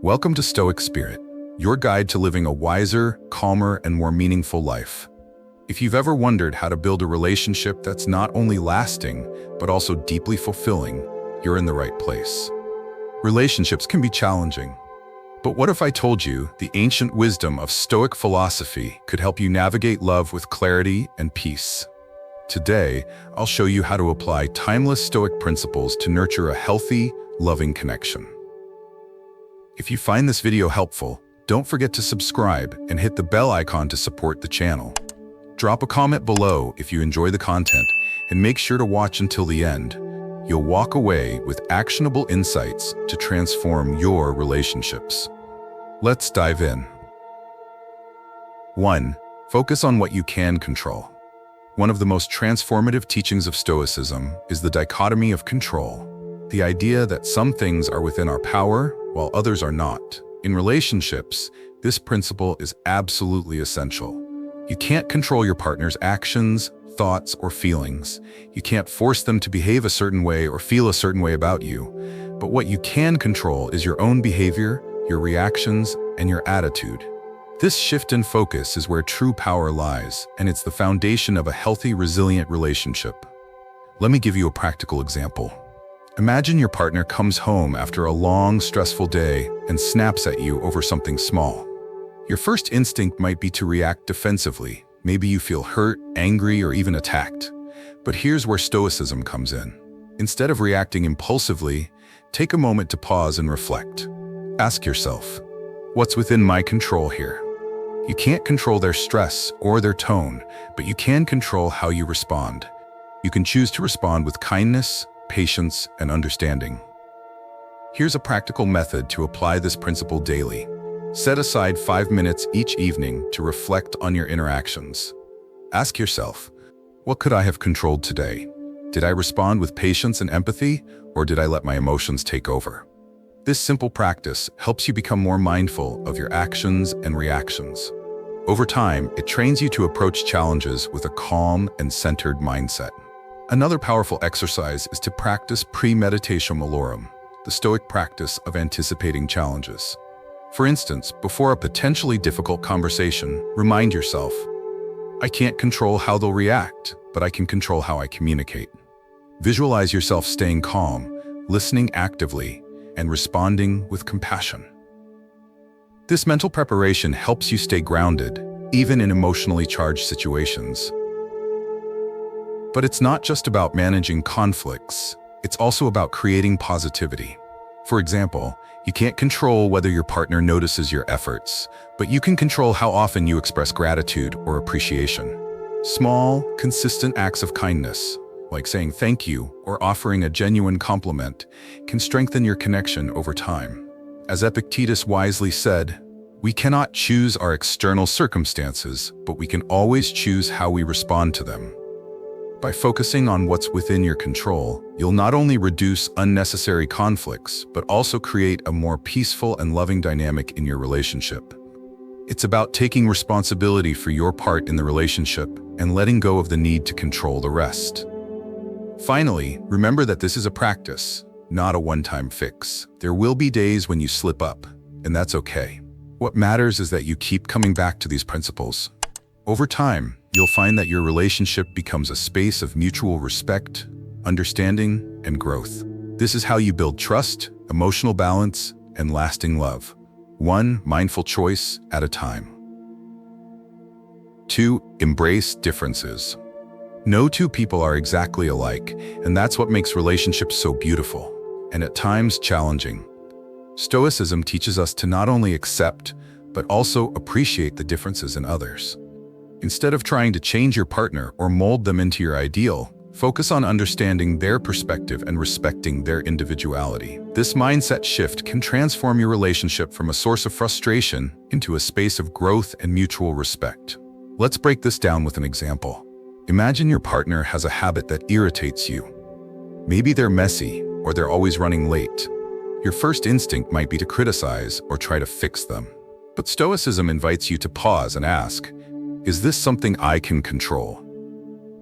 Welcome to Stoic Spirit, your guide to living a wiser, calmer, and more meaningful life. If you've ever wondered how to build a relationship that's not only lasting, but also deeply fulfilling, you're in the right place. Relationships can be challenging. But what if I told you the ancient wisdom of Stoic philosophy could help you navigate love with clarity and peace? Today, I'll show you how to apply timeless Stoic principles to nurture a healthy, loving connection. If you find this video helpful, don't forget to subscribe and hit the bell icon to support the channel. Drop a comment below if you enjoy the content, and make sure to watch until the end. You'll walk away with actionable insights to transform your relationships. Let's dive in. 1. Focus on what you can control. One of the most transformative teachings of Stoicism is the dichotomy of control. The idea that some things are within our power, while others are not. In relationships, this principle is absolutely essential. You can't control your partner's actions, thoughts, or feelings. You can't force them to behave a certain way or feel a certain way about you. But what you can control is your own behavior, your reactions, and your attitude. This shift in focus is where true power lies, and it's the foundation of a healthy, resilient relationship. Let me give you a practical example. Imagine your partner comes home after a long, stressful day and snaps at you over something small. Your first instinct might be to react defensively. Maybe you feel hurt, angry, or even attacked. But here's where Stoicism comes in. Instead of reacting impulsively, take a moment to pause and reflect. Ask yourself, what's within my control here? You can't control their stress or their tone, but you can control how you respond. You can choose to respond with kindness, patience, and understanding. Here's a practical method to apply this principle daily. Set aside 5 minutes each evening to reflect on your interactions. Ask yourself, what could I have controlled today? Did I respond with patience and empathy, or did I let my emotions take over? This simple practice helps you become more mindful of your actions and reactions. Over time, it trains you to approach challenges with a calm and centered mindset. Another powerful exercise is to practice premeditatio malorum, the Stoic practice of anticipating challenges. For instance, before a potentially difficult conversation, remind yourself, I can't control how they'll react, but I can control how I communicate. Visualize yourself staying calm, listening actively, and responding with compassion. This mental preparation helps you stay grounded, even in emotionally charged situations. But it's not just about managing conflicts, it's also about creating positivity. For example, you can't control whether your partner notices your efforts, but you can control how often you express gratitude or appreciation. Small, consistent acts of kindness, like saying thank you or offering a genuine compliment, can strengthen your connection over time. As Epictetus wisely said, we cannot choose our external circumstances, but we can always choose how we respond to them. By focusing on what's within your control, you'll not only reduce unnecessary conflicts, but also create a more peaceful and loving dynamic in your relationship. It's about taking responsibility for your part in the relationship and letting go of the need to control the rest. Finally, remember that this is a practice, not a one-time fix. There will be days when you slip up, and that's okay. What matters is that you keep coming back to these principles. Over time, you'll find that your relationship becomes a space of mutual respect, understanding, and growth. This is how you build trust, emotional balance, and lasting love, one mindful choice at a time. 2. Embrace differences. No two people are exactly alike, and that's what makes relationships so beautiful, and at times challenging. Stoicism teaches us to not only accept, but also appreciate the differences in others. Instead of trying to change your partner or mold them into your ideal, focus on understanding their perspective and respecting their individuality. This mindset shift can transform your relationship from a source of frustration into a space of growth and mutual respect. Let's break this down with an example. Imagine your partner has a habit that irritates you. Maybe they're messy or they're always running late. Your first instinct might be to criticize or try to fix them. But Stoicism invites you to pause and ask, is this something I can control?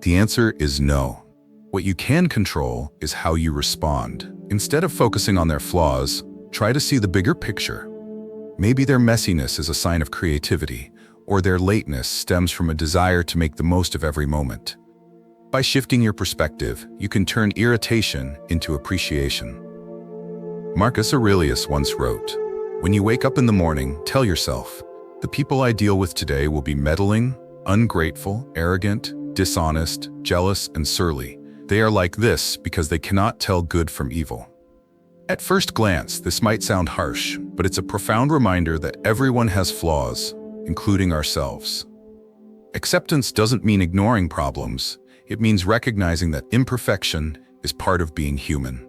The answer is no. What you can control is how you respond. Instead of focusing on their flaws, try to see the bigger picture. Maybe their messiness is a sign of creativity, or their lateness stems from a desire to make the most of every moment. By shifting your perspective, you can turn irritation into appreciation. Marcus Aurelius once wrote, "When you wake up in the morning, tell yourself, the people I deal with today will be meddling, ungrateful, arrogant, dishonest, jealous, and surly. They are like this because they cannot tell good from evil." At first glance, this might sound harsh, but it's a profound reminder that everyone has flaws, including ourselves. Acceptance doesn't mean ignoring problems. It means recognizing that imperfection is part of being human.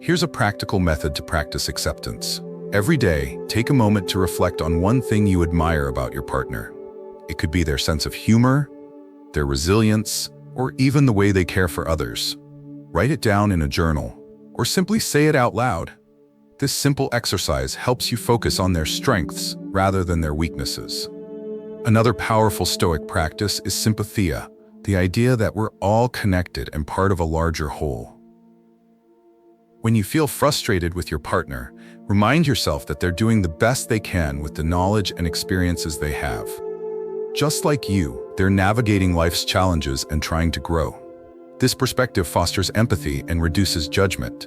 Here's a practical method to practice acceptance. Every day, take a moment to reflect on one thing you admire about your partner. It could be their sense of humor, their resilience, or even the way they care for others. Write it down in a journal, or simply say it out loud. This simple exercise helps you focus on their strengths rather than their weaknesses. Another powerful Stoic practice is sympatheia, the idea that we're all connected and part of a larger whole. When you feel frustrated with your partner, remind yourself that they're doing the best they can with the knowledge and experiences they have. Just like you, they're navigating life's challenges and trying to grow. This perspective fosters empathy and reduces judgment.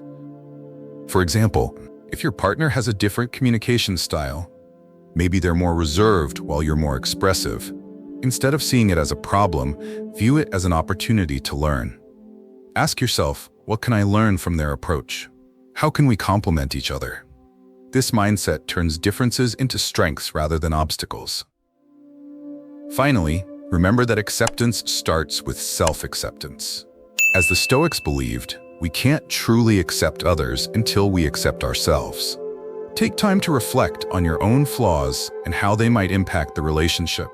For example, if your partner has a different communication style, maybe they're more reserved while you're more expressive, instead of seeing it as a problem, view it as an opportunity to learn. Ask yourself, what can I learn from their approach? How can we complement each other? This mindset turns differences into strengths rather than obstacles. Finally, remember that acceptance starts with self-acceptance. As the Stoics believed, we can't truly accept others until we accept ourselves. Take time to reflect on your own flaws and how they might impact the relationship.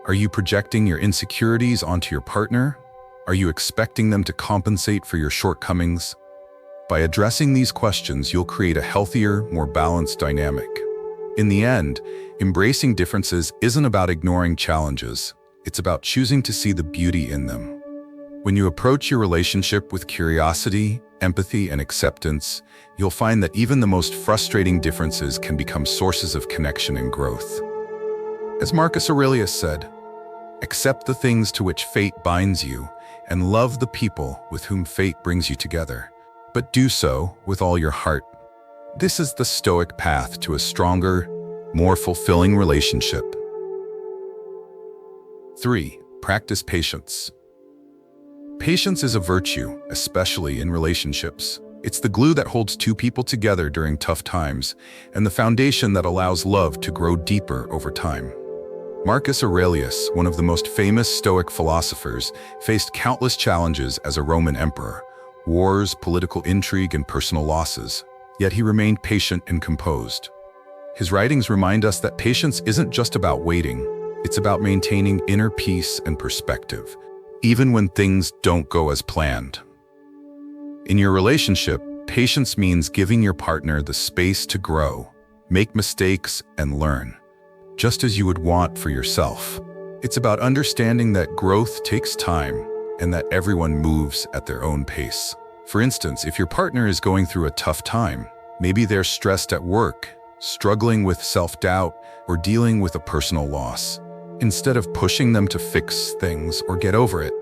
Are you projecting your insecurities onto your partner? Are you expecting them to compensate for your shortcomings? By addressing these questions, you'll create a healthier, more balanced dynamic. In the end, embracing differences isn't about ignoring challenges. It's about choosing to see the beauty in them. When you approach your relationship with curiosity, empathy, and acceptance, you'll find that even the most frustrating differences can become sources of connection and growth. As Marcus Aurelius said, "Accept the things to which fate binds you, and love the people with whom fate brings you together. But do so with all your heart." This is the Stoic path to a stronger, more fulfilling relationship. 3. Practice patience. Patience is a virtue, especially in relationships. It's the glue that holds two people together during tough times, and the foundation that allows love to grow deeper over time. Marcus Aurelius, one of the most famous Stoic philosophers, faced countless challenges as a Roman emperor: wars, political intrigue, and personal losses. Yet he remained patient and composed. His writings remind us that patience isn't just about waiting, it's about maintaining inner peace and perspective, even when things don't go as planned. In your relationship, patience means giving your partner the space to grow, make mistakes, and learn, just as you would want for yourself. It's about understanding that growth takes time and that everyone moves at their own pace. For instance, if your partner is going through a tough time, maybe they're stressed at work, struggling with self-doubt, or dealing with a personal loss. Instead of pushing them to fix things or get over it,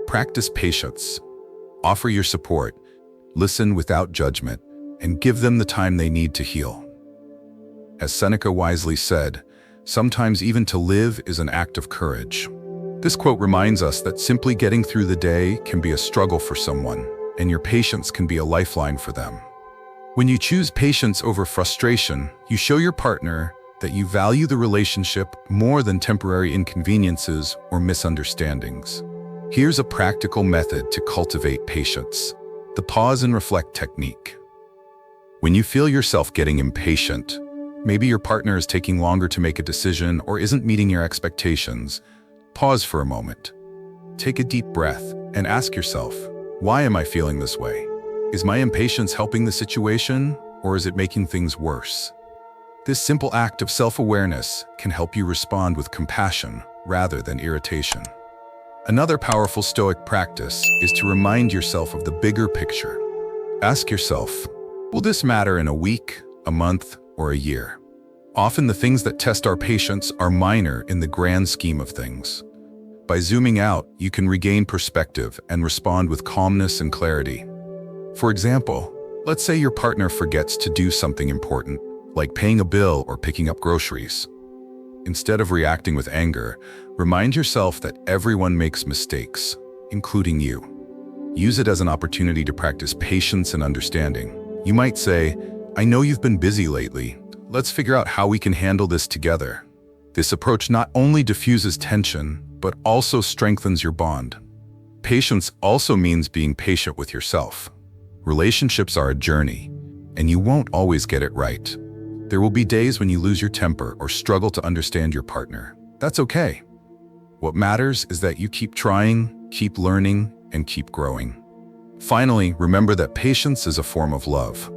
practice patience. Offer your support, listen without judgment, and give them the time they need to heal. As Seneca wisely said, sometimes even to live is an act of courage. This quote reminds us that simply getting through the day can be a struggle for someone, and your patience can be a lifeline for them. When you choose patience over frustration, you show your partner that you value the relationship more than temporary inconveniences or misunderstandings. Here's a practical method to cultivate patience: the pause and reflect technique. When you feel yourself getting impatient, maybe your partner is taking longer to make a decision or isn't meeting your expectations, pause for a moment. Take a deep breath and ask yourself, why am I feeling this way? Is my impatience helping the situation, or is it making things worse? This simple act of self-awareness can help you respond with compassion rather than irritation. Another powerful Stoic practice is to remind yourself of the bigger picture. Ask yourself, will this matter in a week, a month, or a year? Often the things that test our patience are minor in the grand scheme of things. By zooming out, you can regain perspective and respond with calmness and clarity. For example, let's say your partner forgets to do something important, like paying a bill or picking up groceries. Instead of reacting with anger, remind yourself that everyone makes mistakes, including you. Use it as an opportunity to practice patience and understanding. You might say, "I know you've been busy lately. Let's figure out how we can handle this together." This approach not only diffuses tension, but also strengthens your bond. Patience also means being patient with yourself. Relationships are a journey, and you won't always get it right. There will be days when you lose your temper or struggle to understand your partner. That's okay. What matters is that you keep trying, keep learning, and keep growing. Finally, remember that patience is a form of love.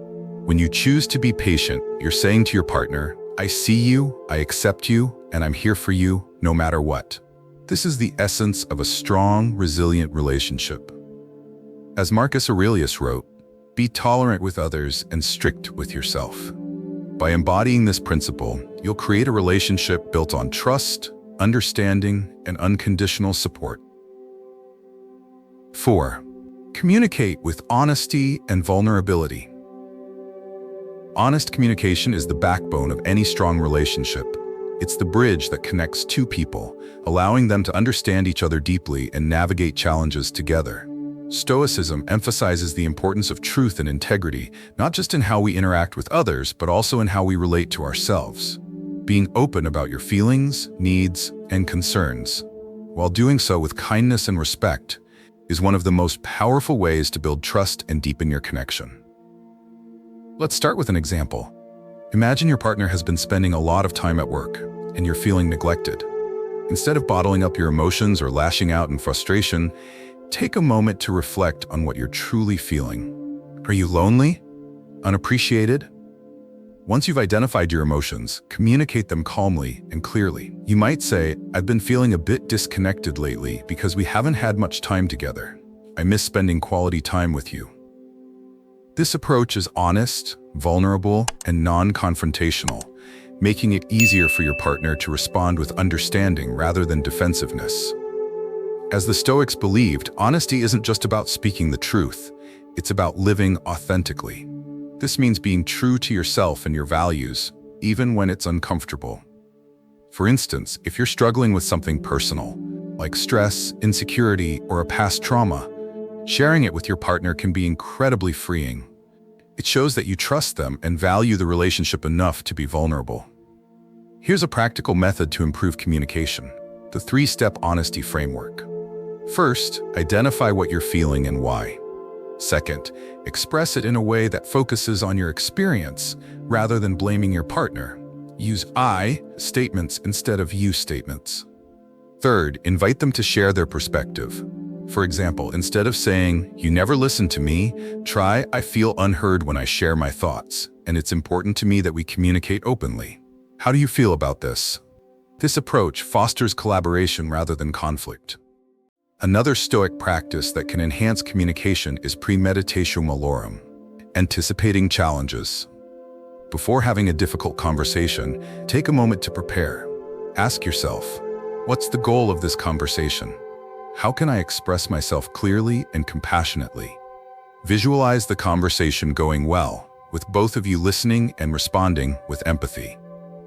When you choose to be patient, you're saying to your partner, "I see you, I accept you, and I'm here for you, no matter what." This is the essence of a strong, resilient relationship. As Marcus Aurelius wrote, "Be tolerant with others and strict with yourself." By embodying this principle, you'll create a relationship built on trust, understanding, and unconditional support. 4. Communicate with honesty and vulnerability. Honest communication is the backbone of any strong relationship. It's the bridge that connects two people, allowing them to understand each other deeply and navigate challenges together. Stoicism emphasizes the importance of truth and integrity, not just in how we interact with others, but also in how we relate to ourselves. Being open about your feelings, needs, and concerns, while doing so with kindness and respect, is one of the most powerful ways to build trust and deepen your connection. Let's start with an example. Imagine your partner has been spending a lot of time at work, and you're feeling neglected. Instead of bottling up your emotions or lashing out in frustration, take a moment to reflect on what you're truly feeling. Are you lonely? Unappreciated? Once you've identified your emotions, communicate them calmly and clearly. You might say, "I've been feeling a bit disconnected lately because we haven't had much time together. I miss spending quality time with you." This approach is honest, vulnerable, and non-confrontational, making it easier for your partner to respond with understanding rather than defensiveness. As the Stoics believed, honesty isn't just about speaking the truth, it's about living authentically. This means being true to yourself and your values, even when it's uncomfortable. For instance, if you're struggling with something personal, like stress, insecurity, or a past trauma, sharing it with your partner can be incredibly freeing. It shows that you trust them and value the relationship enough to be vulnerable. Here's a practical method to improve communication: the 3-step honesty framework. First, identify what you're feeling and why. Second, express it in a way that focuses on your experience rather than blaming your partner. Use I statements instead of you statements. Third, invite them to share their perspective. For example, instead of saying, "You never listen to me," try, "I feel unheard when I share my thoughts, and it's important to me that we communicate openly. How do you feel about this?" This approach fosters collaboration rather than conflict. Another Stoic practice that can enhance communication is premeditatio malorum, anticipating challenges. Before having a difficult conversation, take a moment to prepare. Ask yourself, what's the goal of this conversation? How can I express myself clearly and compassionately? Visualize the conversation going well, with both of you listening and responding with empathy.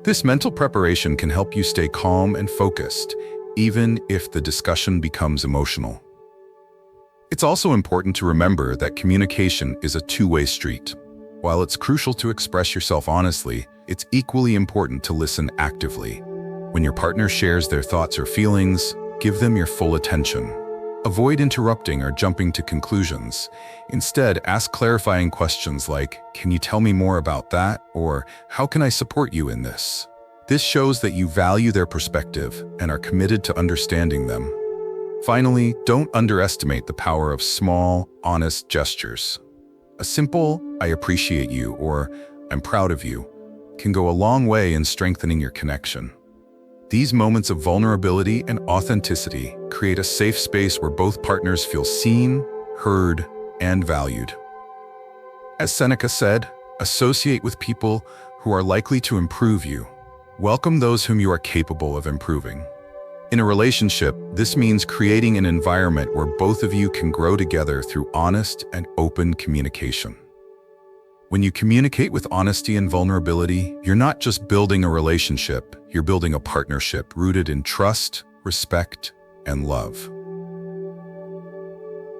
This mental preparation can help you stay calm and focused, even if the discussion becomes emotional. It's also important to remember that communication is a two-way street. While it's crucial to express yourself honestly, it's equally important to listen actively. When your partner shares their thoughts or feelings, give them your full attention. Avoid interrupting or jumping to conclusions. Instead, ask clarifying questions like, "Can you tell me more about that?" or "How can I support you in this?" This shows that you value their perspective and are committed to understanding them. Finally, don't underestimate the power of small, honest gestures. A simple, "I appreciate you," or "I'm proud of you," can go a long way in strengthening your connection. These moments of vulnerability and authenticity create a safe space where both partners feel seen, heard, and valued. As Seneca said, associate with people who are likely to improve you, Welcome those whom you are capable of improving. In a relationship, this means creating an environment where both of you can grow together through honest and open communication. When you communicate with honesty and vulnerability, you're not just building a relationship, you're building a partnership rooted in trust, respect, and love.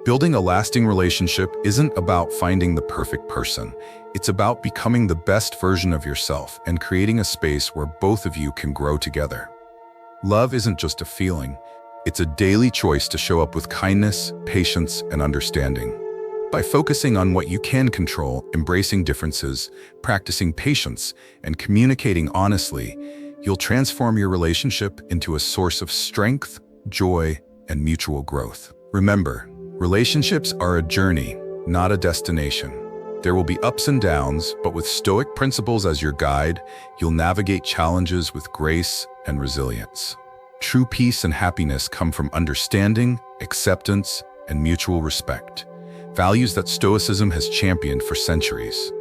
Building a lasting relationship isn't about finding the perfect person. It's about becoming the best version of yourself and creating a space where both of you can grow together. Love isn't just a feeling. It's a daily choice to show up with kindness, patience, and understanding. By focusing on what you can control, embracing differences, practicing patience, and communicating honestly, you'll transform your relationship into a source of strength, joy, and mutual growth. Remember, relationships are a journey, not a destination. There will be ups and downs, but with Stoic principles as your guide, you'll navigate challenges with grace and resilience. True peace and happiness come from understanding, acceptance, and mutual respect, values that Stoicism has championed for centuries.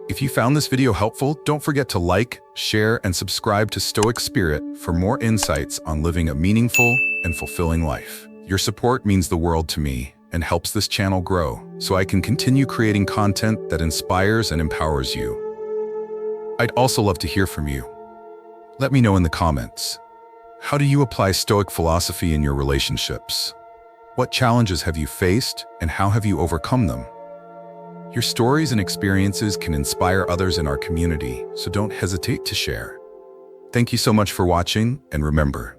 If you found this video helpful, don't forget to like, share, and subscribe to Stoic Spirit for more insights on living a meaningful and fulfilling life. Your support means the world to me and helps this channel grow, so I can continue creating content that inspires and empowers you. I'd also love to hear from you. Let me know in the comments. How do you apply Stoic philosophy in your relationships? What challenges have you faced, and how have you overcome them? Your stories and experiences can inspire others in our community, so don't hesitate to share. Thank you so much for watching, and remember,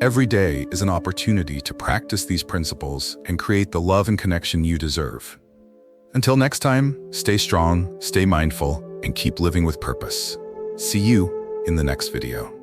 every day is an opportunity to practice these principles and create the love and connection you deserve. Until next time, stay strong, stay mindful, and keep living with purpose. See you in the next video.